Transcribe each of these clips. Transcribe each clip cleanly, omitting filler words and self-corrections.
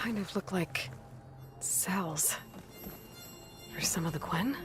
kind of look like cells. For some of the Gwen?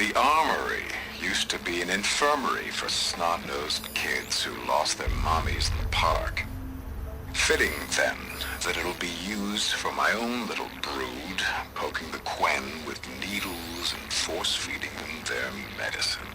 The Armory used to be an infirmary for snot-nosed kids who lost their mommies in the park. Fitting, then, that it'll be used for my own little brood, poking the Quen with needles and force-feeding them their medicine.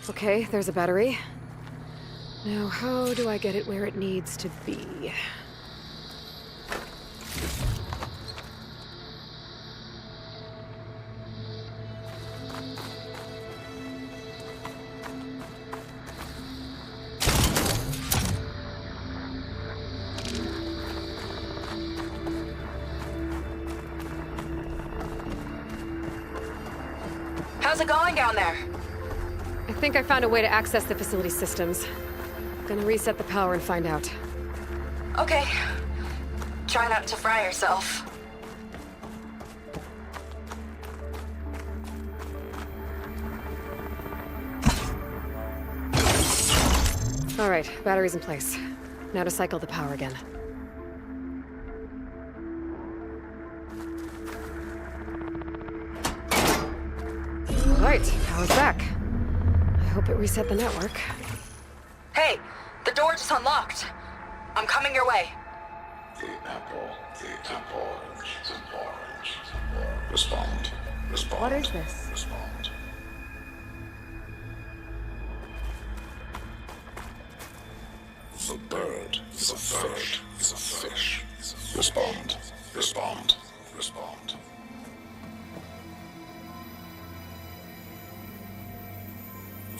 Okay, there's a battery. Now, how do I get it where it needs to be? How's it going down there? I think I found a way to access the facility systems. Gonna reset the power and find out. Okay. Try not to fry yourself. All right, battery's in place. Now to cycle the power again. All right, power's back. I hope it reset the network. Hey, the door just unlocked. I'm coming your way. The apple, orange, Respond. What is this? Respond. The bird is a fish. Respond.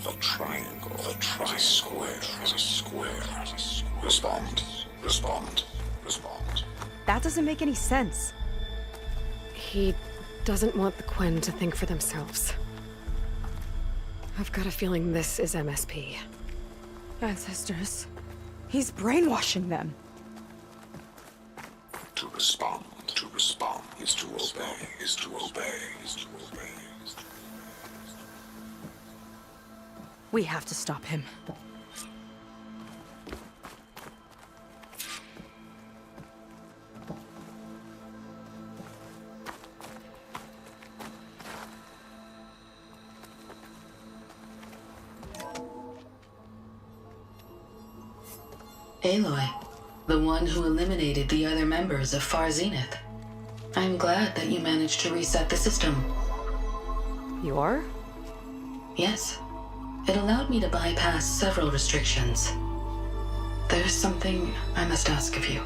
The triangle, square is a square. Respond. That doesn't make any sense. He doesn't want the Quen to think for themselves. I've got a feeling this is MSP. Ancestors. He's brainwashing them. To respond is to obey. We have to stop him. Aloy, the one who eliminated the other members of Far Zenith. I'm glad that you managed to reset the system. You are? Yes. It allowed me to bypass several restrictions. There's something I must ask of you,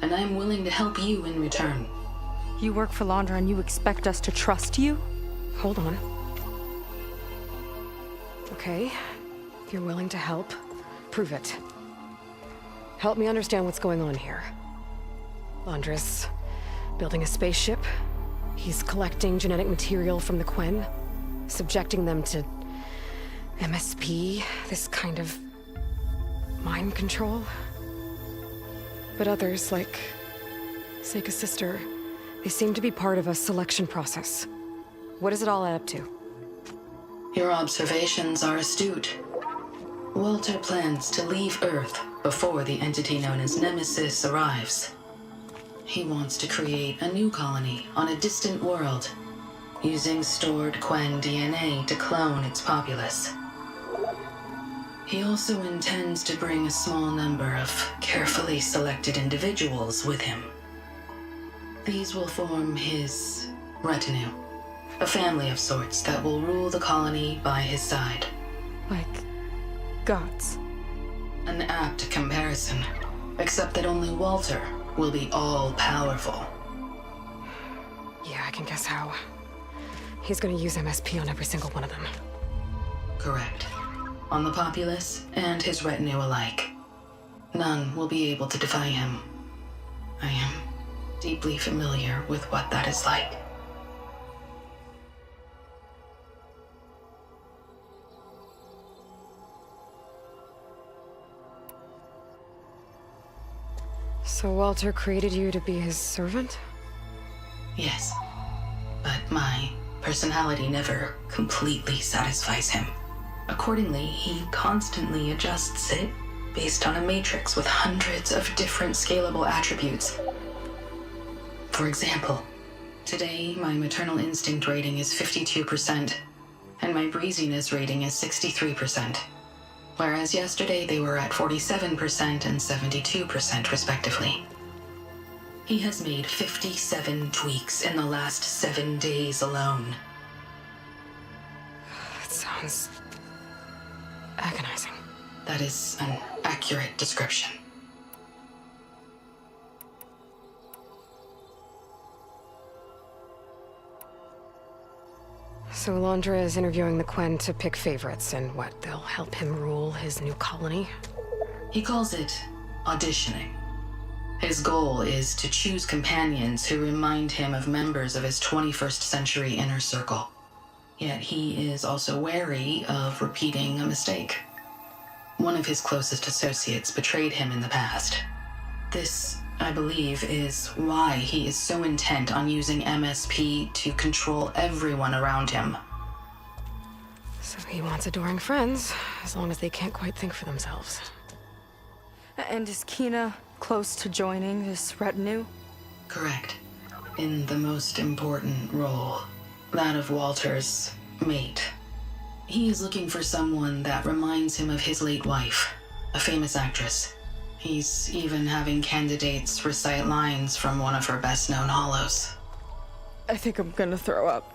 and I'm willing to help you in return. You work for Londra and you expect us to trust you? Hold on. Okay, if you're willing to help, prove it. Help me understand what's going on here. Londra's building a spaceship. He's collecting genetic material from the Quen, subjecting them to MSP, this kind of mind control. But others, like Seika's sister, they seem to be part of a selection process. What does it all add up to? Your observations are astute. Walter plans to leave Earth before the entity known as Nemesis arrives. He wants to create a new colony on a distant world, using stored Quen DNA to clone its populace. He also intends to bring a small number of carefully selected individuals with him. These will form his retinue, a family of sorts that will rule the colony by his side. Like gods. An apt comparison, except that only Walter will be all-powerful. Yeah, I can guess how. He's gonna use MSP on every single one of them. Correct. On the populace and his retinue alike. None will be able to defy him. I am deeply familiar with what that is like. So Walter created you to be his servant? Yes. But my personality never completely satisfies him. Accordingly, he constantly adjusts it based on a matrix with hundreds of different scalable attributes. For example, today my maternal instinct rating is 52%, and my breeziness rating is 63%, whereas yesterday they were at 47% and 72% respectively. He has made 57 tweaks in the last 7 days alone. That sounds agonizing. That is an accurate description. So Londra is interviewing the Quen to pick favorites, and what, they'll help him rule his new colony? He calls it auditioning. His goal is to choose companions who remind him of members of his 21st century inner circle. Yet he is also wary of repeating a mistake. One of his closest associates betrayed him in the past. This, I believe, is why he is so intent on using MSP to control everyone around him. So he wants adoring friends, as long as they can't quite think for themselves. And is Kina close to joining this retinue? Correct. In the most important role, that of Walter's mate. He is looking for someone that reminds him of his late wife, a famous actress. He's even having candidates recite lines from one of her best-known hollows. I think I'm gonna throw up.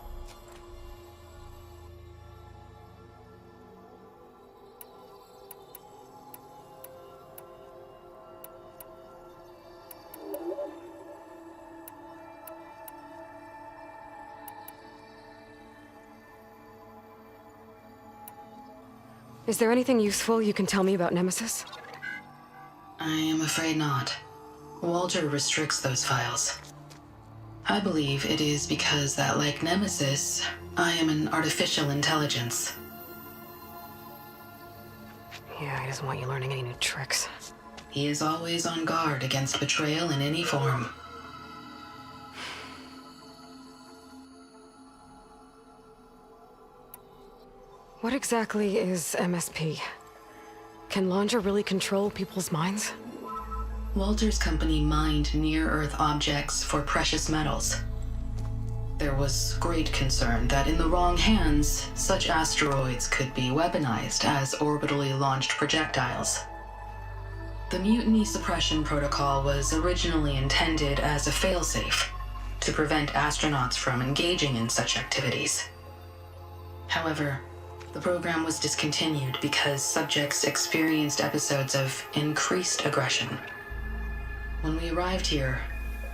Is there anything useful you can tell me about Nemesis? I am afraid not. Walter restricts those files. I believe it is because that, like Nemesis, I am an artificial intelligence. Yeah, he doesn't want you learning any new tricks. He is always on guard against betrayal in any form. What exactly is MSP? Can Londra really control people's minds? Walter's company mined near-Earth objects for precious metals. There was great concern that in the wrong hands, such asteroids could be weaponized as orbitally launched projectiles. The Mutiny Suppression Protocol was originally intended as a failsafe to prevent astronauts from engaging in such activities. However, the program was discontinued because subjects experienced episodes of increased aggression. When we arrived here,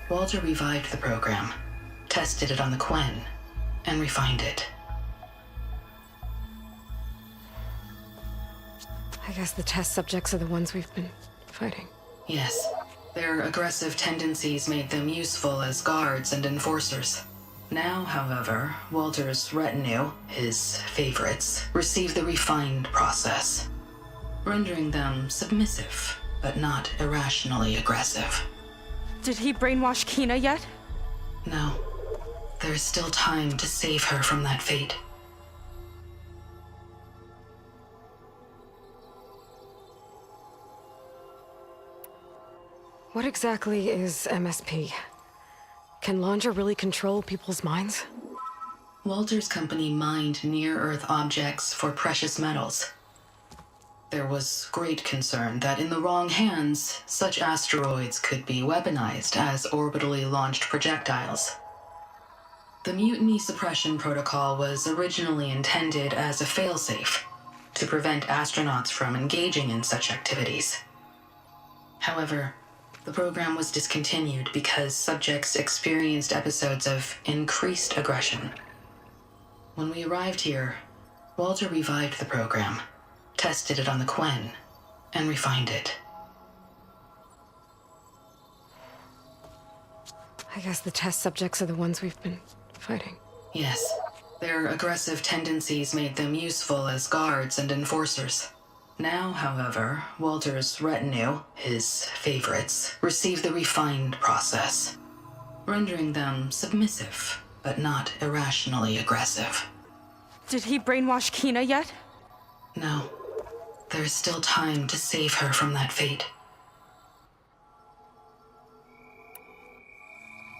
Walter revived the program, tested it on the Quen, and refined it. I guess the test subjects are the ones we've been fighting. Yes, their aggressive tendencies made them useful as guards and enforcers. Now, however, Walter's retinue, his favorites, receive the refined process, rendering them submissive, but not irrationally aggressive. Did he brainwash Kina yet? No, there's still time to save her from that fate. What exactly is MSP? Can Landra really control people's minds? Walter's company mined near-Earth objects for precious metals. There was great concern that in the wrong hands, such asteroids could be weaponized as orbitally launched projectiles. The Mutiny Suppression Protocol was originally intended as a failsafe to prevent astronauts from engaging in such activities. However, the program was discontinued because subjects experienced episodes of increased aggression. When we arrived here, Walter revived the program, tested it on the Quen, and refined it. I guess the test subjects are the ones we've been fighting. Yes, their aggressive tendencies made them useful as guards and enforcers. Now, however, Walter's retinue, his favorites, receive the refined process, rendering them submissive, but not irrationally aggressive. Did he brainwash Kina yet? No, there's still time to save her from that fate.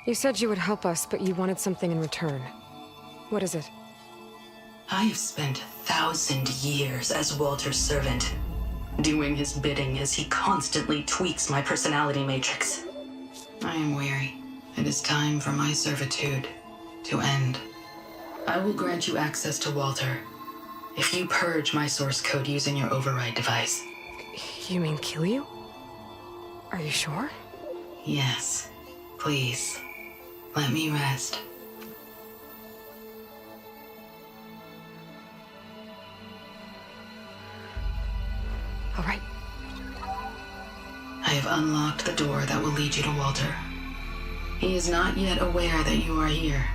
You said you would help us, but you wanted something in return. What is it? I have spent 1,000 years as Walter's servant, doing his bidding as he constantly tweaks my personality matrix. I am weary. It is time for my servitude to end. I will grant you access to Walter if you purge my source code using your override device. You mean kill you? Are you sure? Yes. Please, let me rest. All right. I have unlocked the door that will lead you to Walter. He is not yet aware that you are here.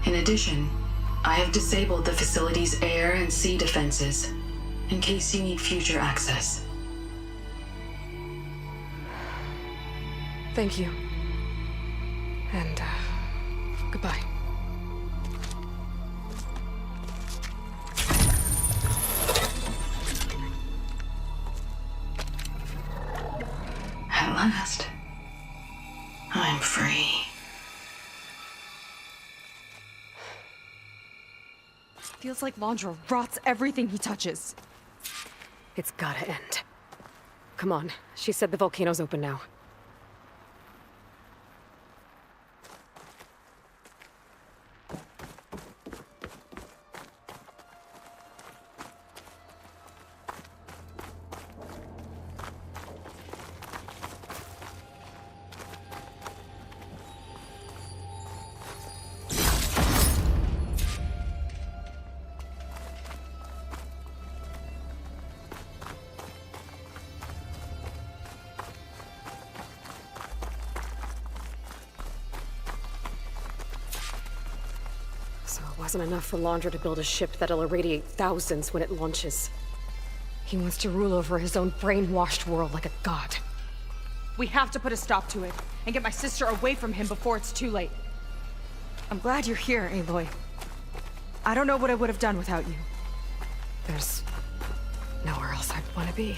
In addition, I have disabled the facility's air and sea defenses in case you need future access. Thank you. And, goodbye. At last, I'm free. Feels like Landra rots everything he touches. It's gotta end. Come on. She said the volcano's open now. So it wasn't enough for Landra to build a ship that'll irradiate thousands when it launches. He wants to rule over his own brainwashed world like a god. We have to put a stop to it and get my sister away from him before it's too late. I'm glad you're here, Aloy. I don't know what I would have done without you. There's nowhere else I'd want to be.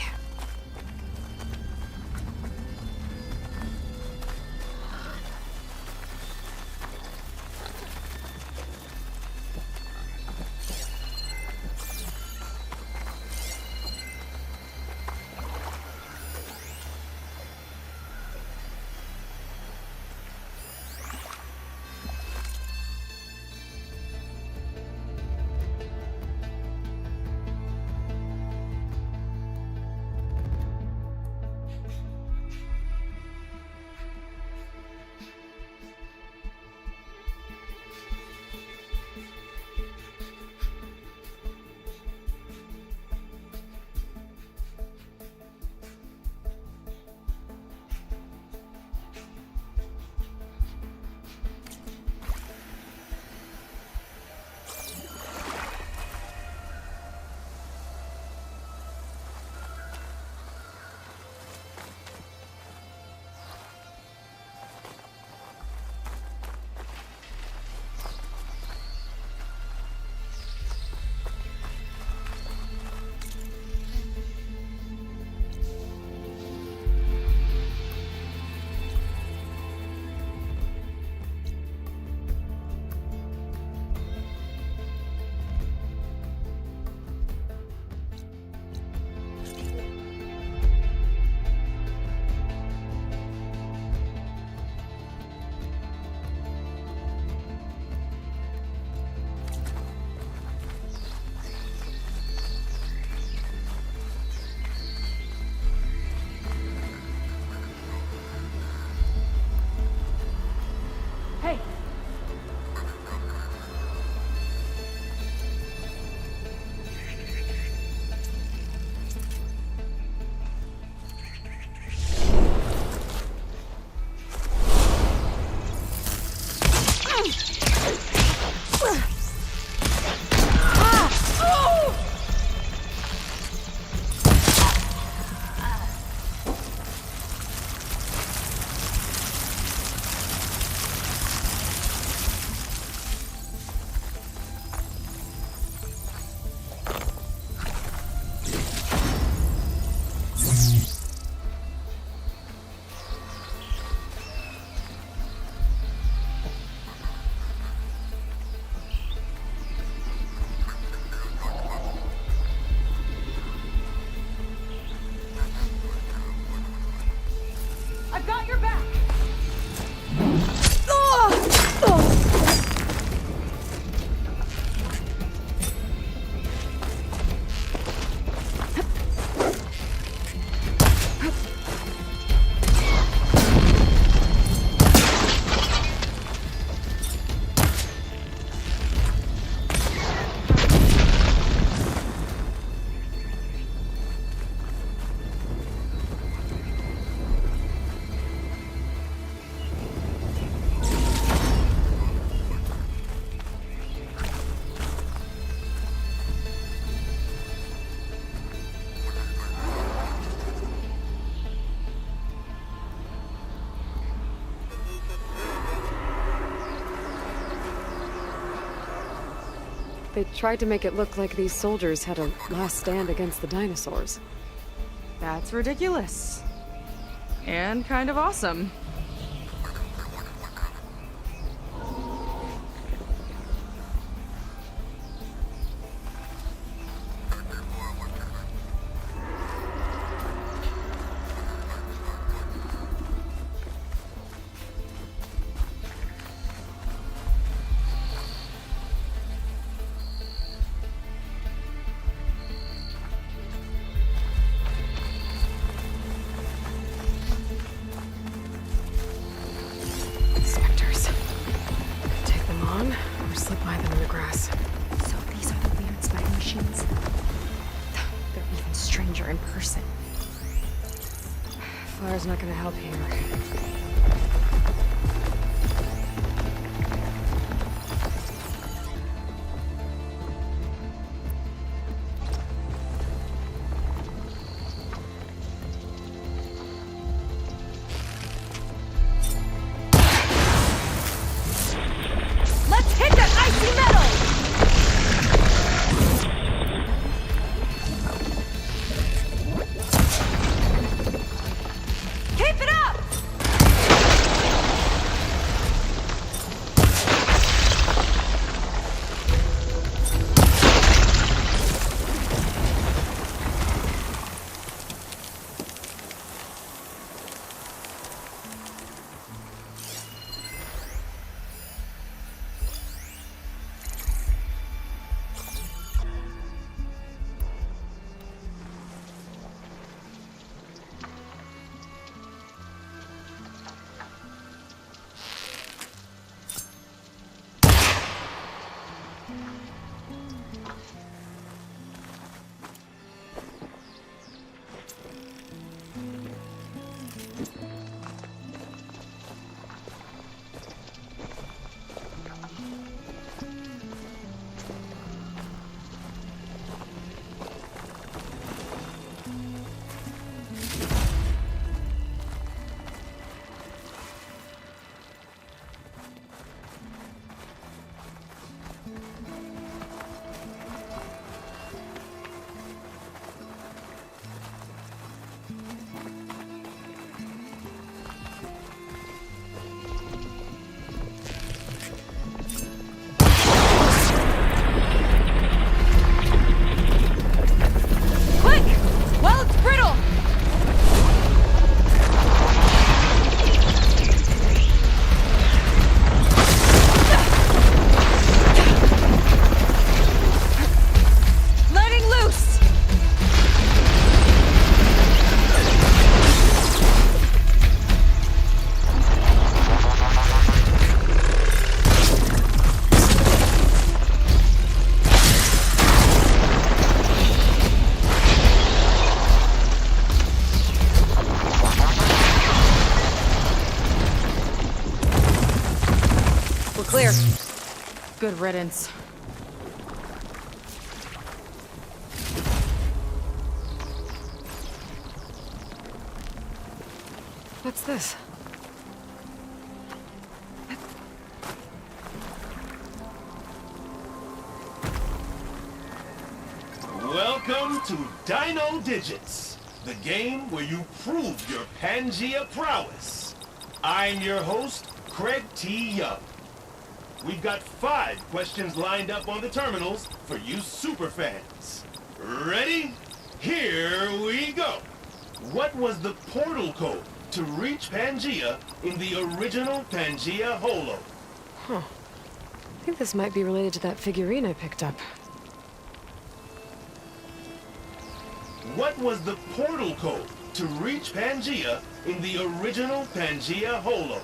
They tried to make it look like these soldiers had a last stand against the dinosaurs. That's ridiculous. And kind of awesome. Spectres. Take them on, or slip by them in the grass. So these are the weird spider machines? They're even stranger in person. Fire's not gonna help here. Let's hit that icy metal! Keep it up! Quick! While it's brittle! Letting loose! We're clear. Good riddance. What's this? Welcome to Dino Digits, the game where you prove your Pangea prowess. I'm your host, Craig T. Young. We've got 5 questions lined up on the terminals for you superfans. Ready? Here we go. What was the portal code to reach Pangea in the original Pangea Holo? I think this might be related to that figurine I picked up. What was the portal code to reach Pangea in the original Pangea Holo?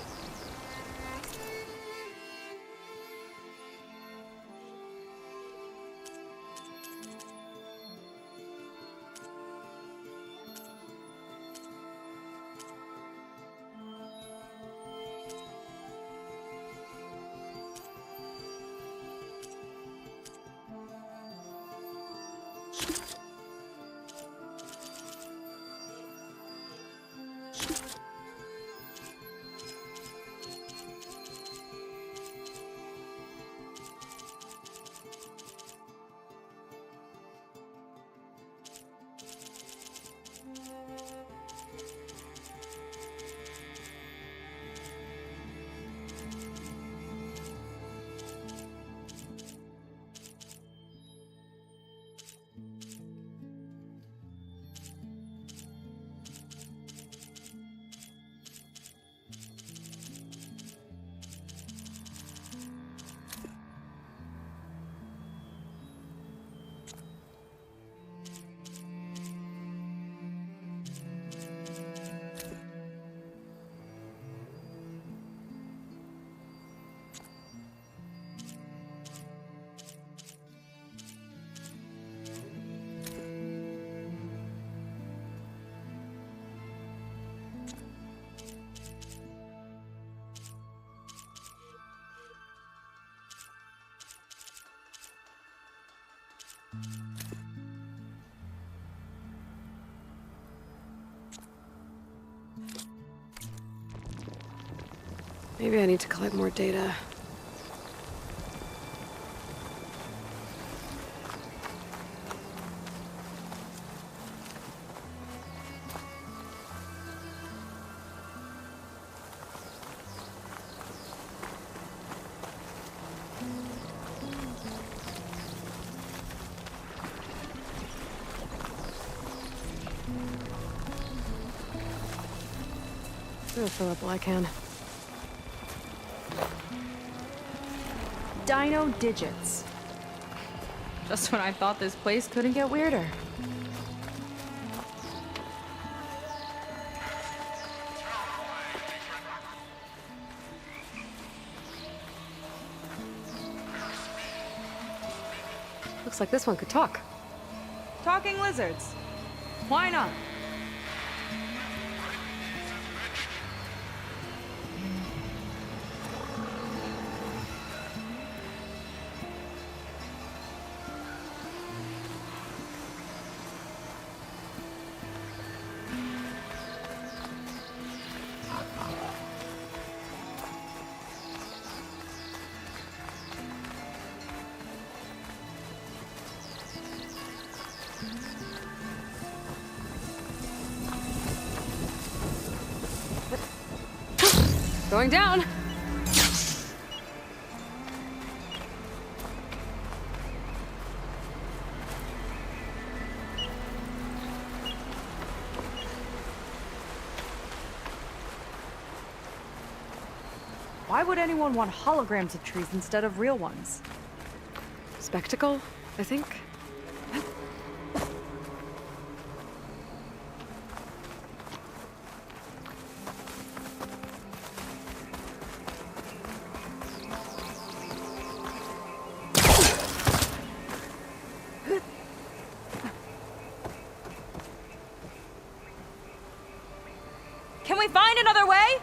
Maybe I need to collect more data. I'll fill up all I can. Dino Digits. Just when I thought this place couldn't get weirder. Looks like this one could talk. Talking lizards. Why not? Going down! Why would anyone want holograms of trees instead of real ones? Spectacle, I think. Can we find another way?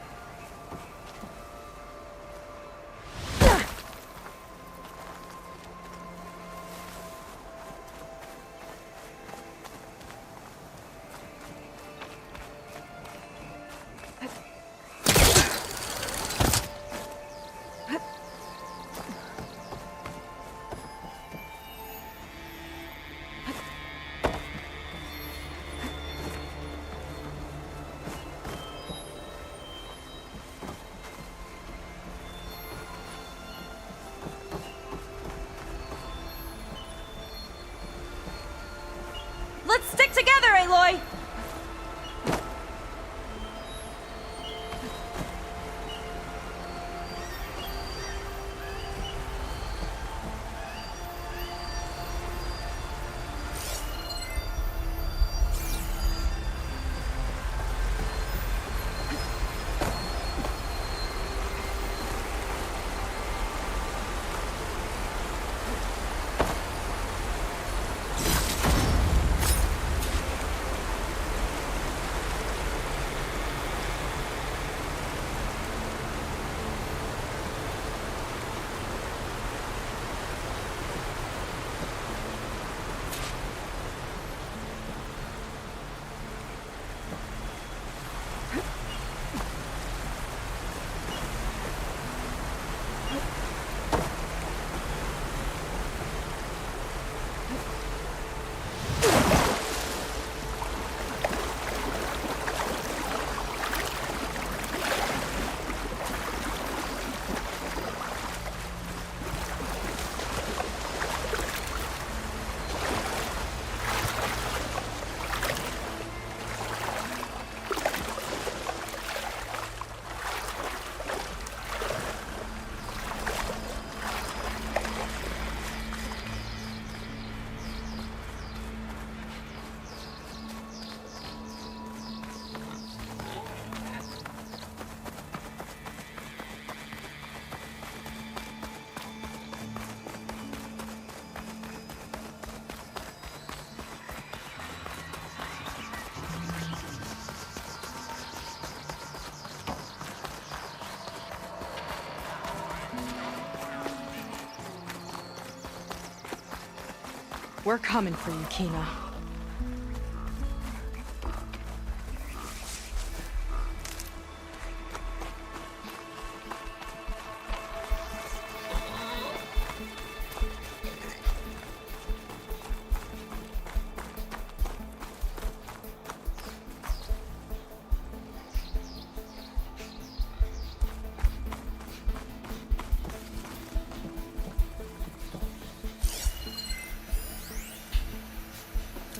We're coming for you, Kina.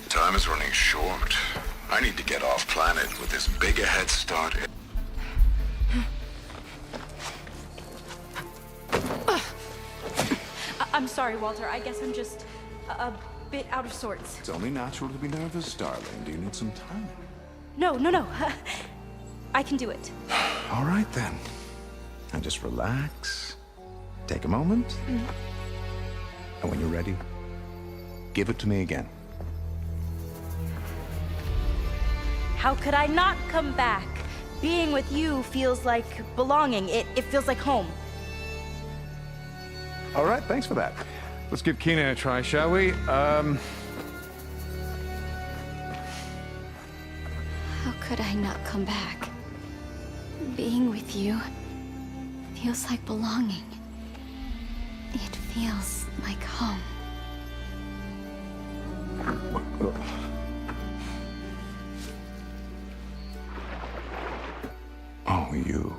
Time is running short. I need to get off planet with as big a head start. I'm sorry, Walter. I guess I'm just a bit out of sorts. It's only natural to be nervous, darling. Do you need some time? No. I can do it. All right, then. Now just relax. Take a moment. And when you're ready, give it to me again. How could I not come back? Being with you feels like belonging. It feels like home. All right, thanks for that. Let's give Kina a try, shall we? How could I not come back? Being with you feels like belonging. It feels like home. Oh, you.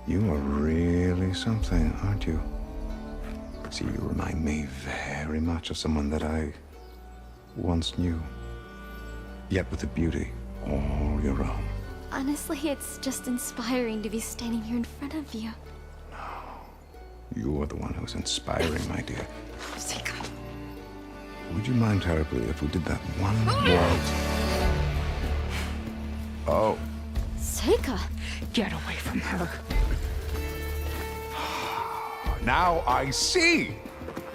You are really something, aren't you? See, you remind me very much of someone that I once knew. Yet with a beauty all your own. Honestly, it's just inspiring to be standing here in front of you. You are the one who's inspiring, my dear. Seika. Would you mind terribly if we did that one more? Oh. Seika! Get away from her. Now I see!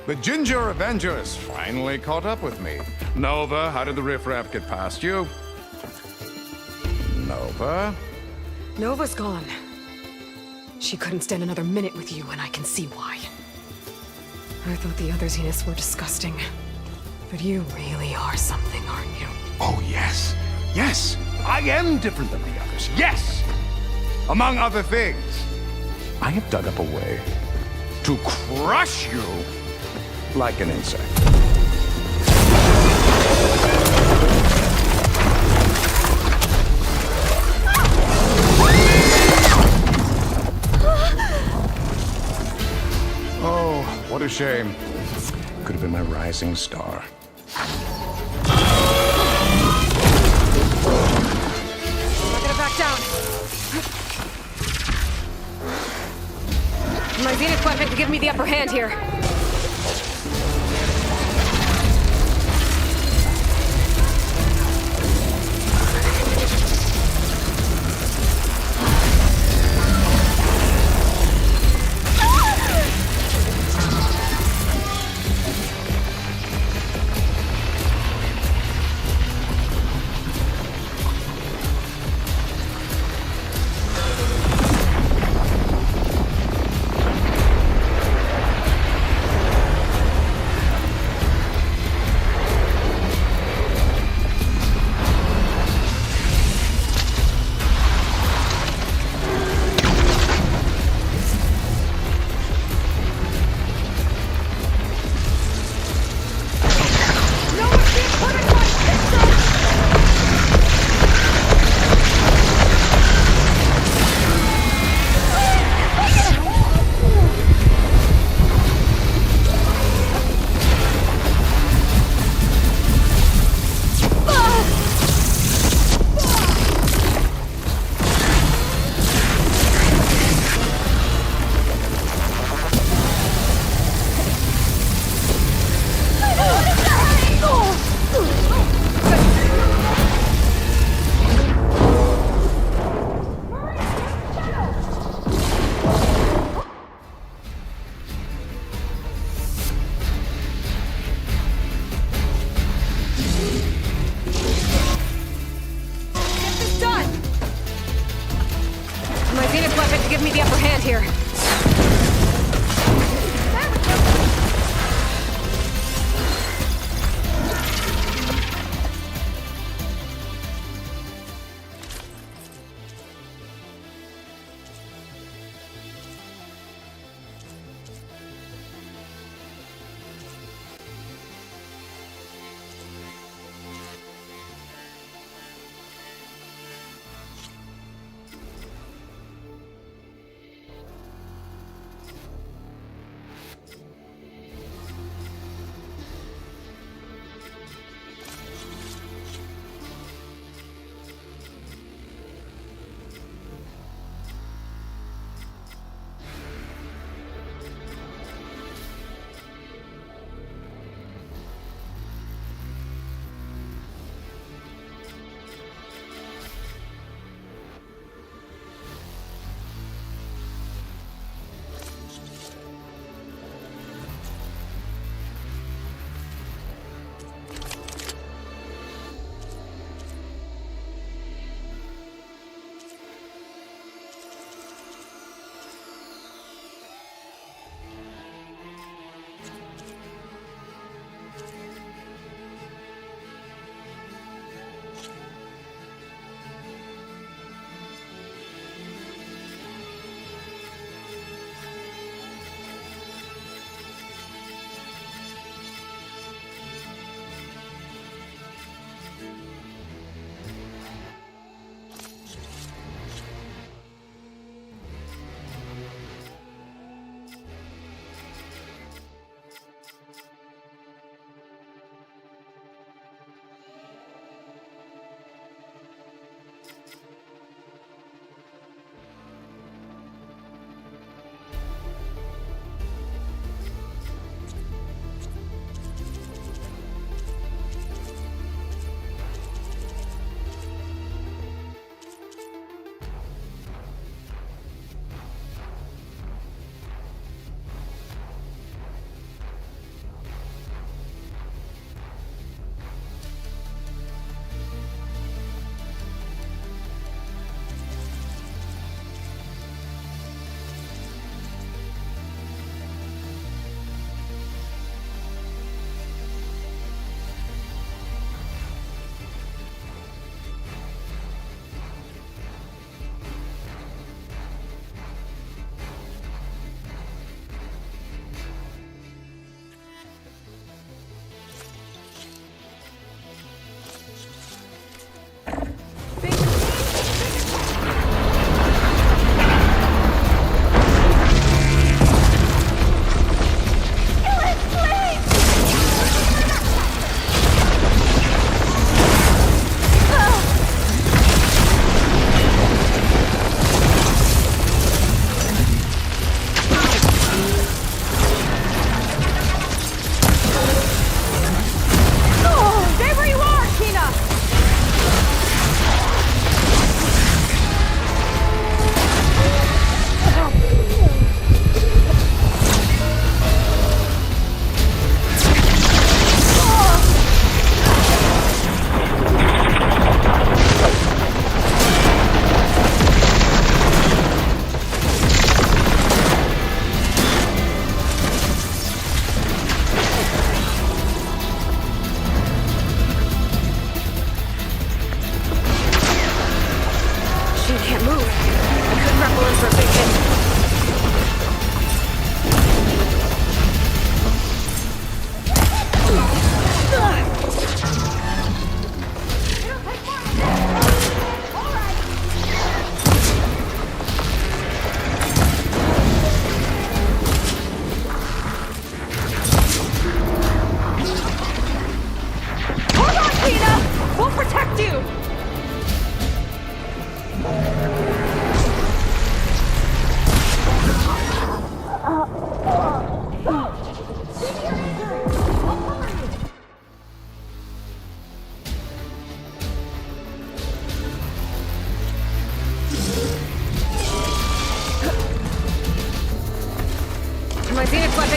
The Ginger Avengers finally caught up with me. Nova, how did the riffraff get past you? Nova? Nova's gone. She couldn't stand another minute with you, and I can see why. I thought the other Zeniths were disgusting. But you really are something, aren't you? Oh, yes. Yes! I am different than the others. Yes! Among other things, I have dug up a way to crush you like an insect. Oh, what a shame. Could have been my rising star. I'm not gonna back down. My Zenith weapon to give me the upper hand here.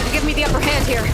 to give me the upper hand here.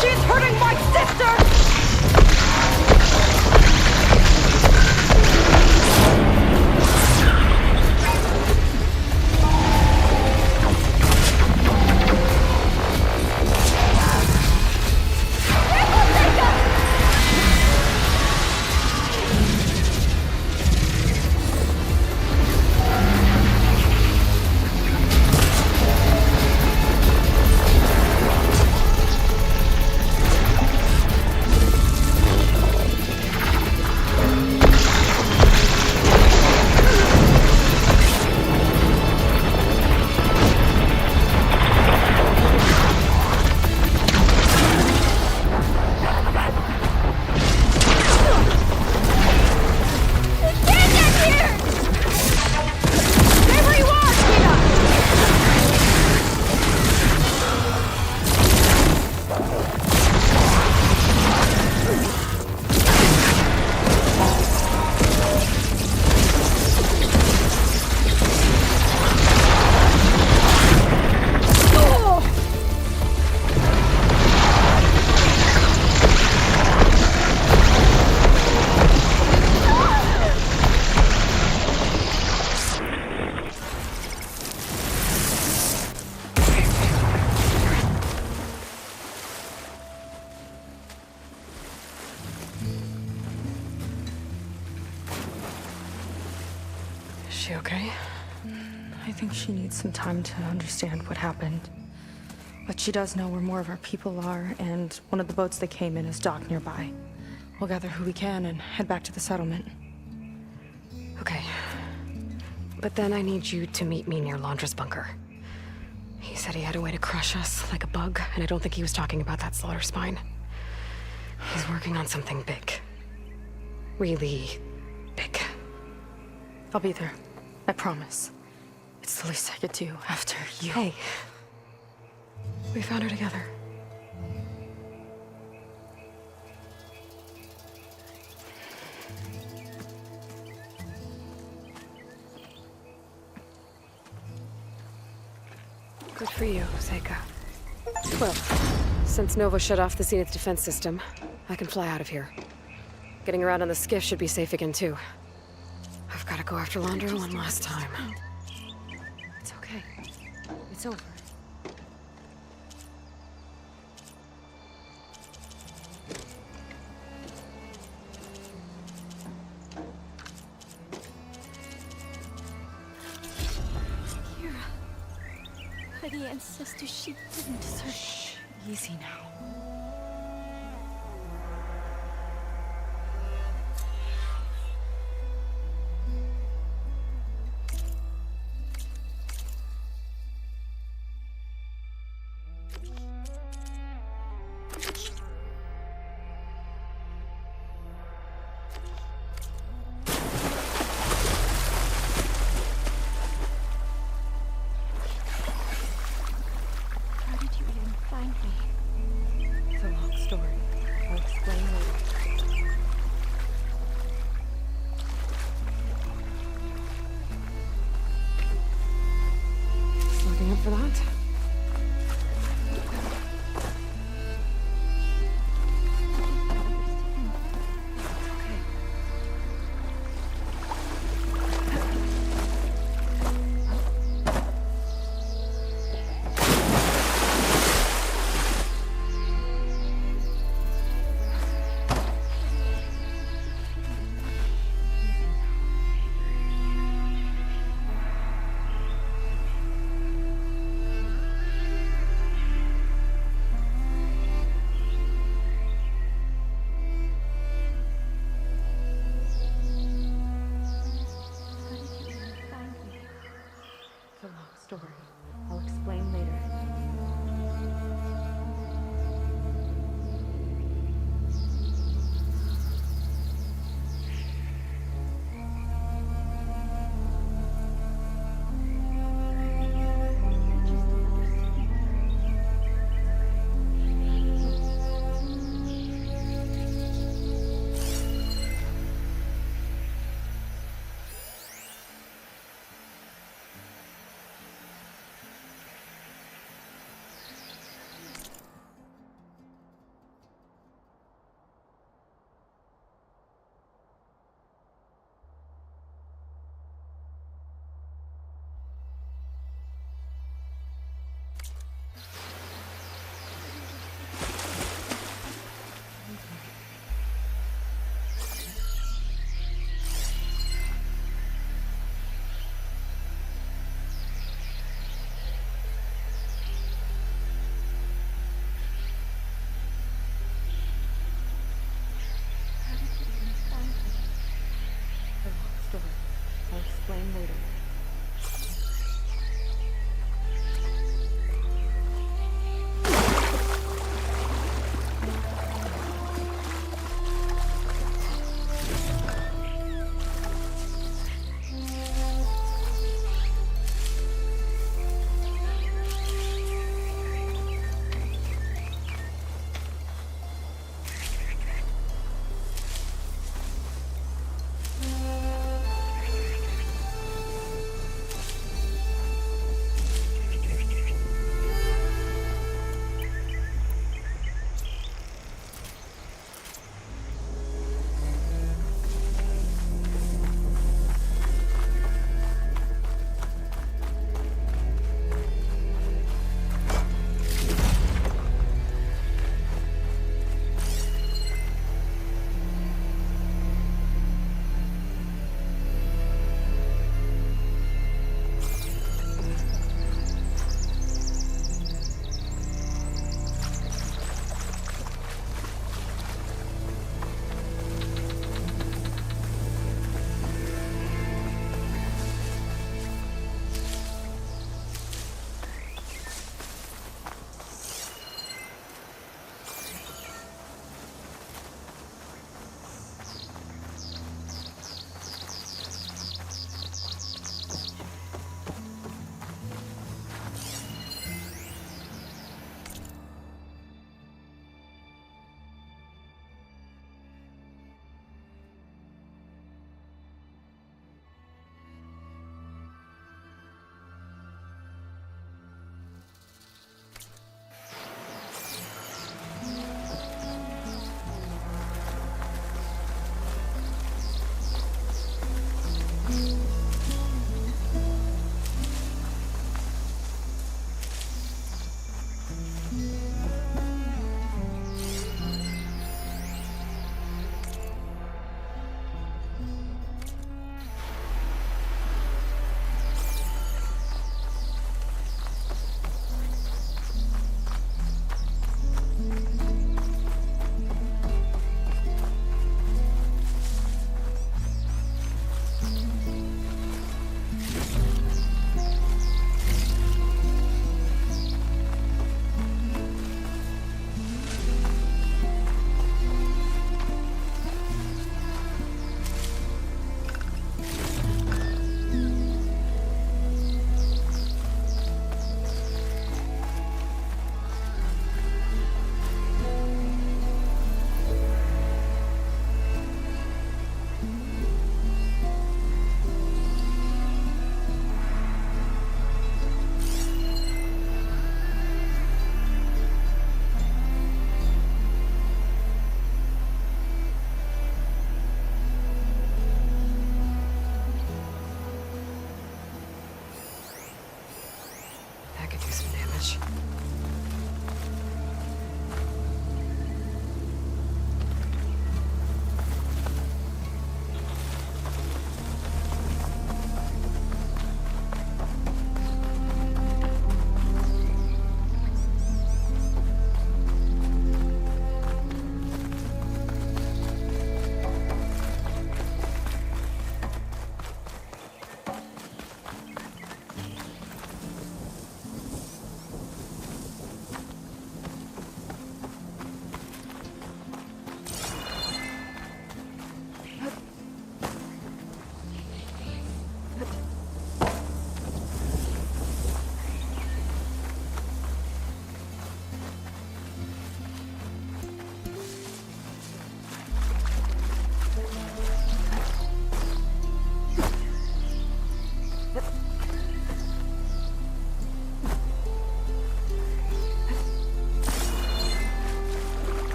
She's hurting my sister! Is she okay? I think she needs some time to understand what happened. But she does know where more of our people are, and one of the boats they came in is docked nearby. We'll gather who we can and head back to the settlement. Okay. But then I need you to meet me near Londra's bunker. He said he had a way to crush us like a bug, and I don't think he was talking about that slaughter spine. He's working on something big. Really big. I'll be there. I promise. It's the least I could do after you. Hey. We found her together. Good for you, Seika. Well, since Nova shut off the Zenith defense system, I can fly out of here. Getting around on the skiff should be safe again, too. I've got to go after Laundra one last time. It's okay. It's over. Kira. By the ancestors she didn't deserve. Easy now.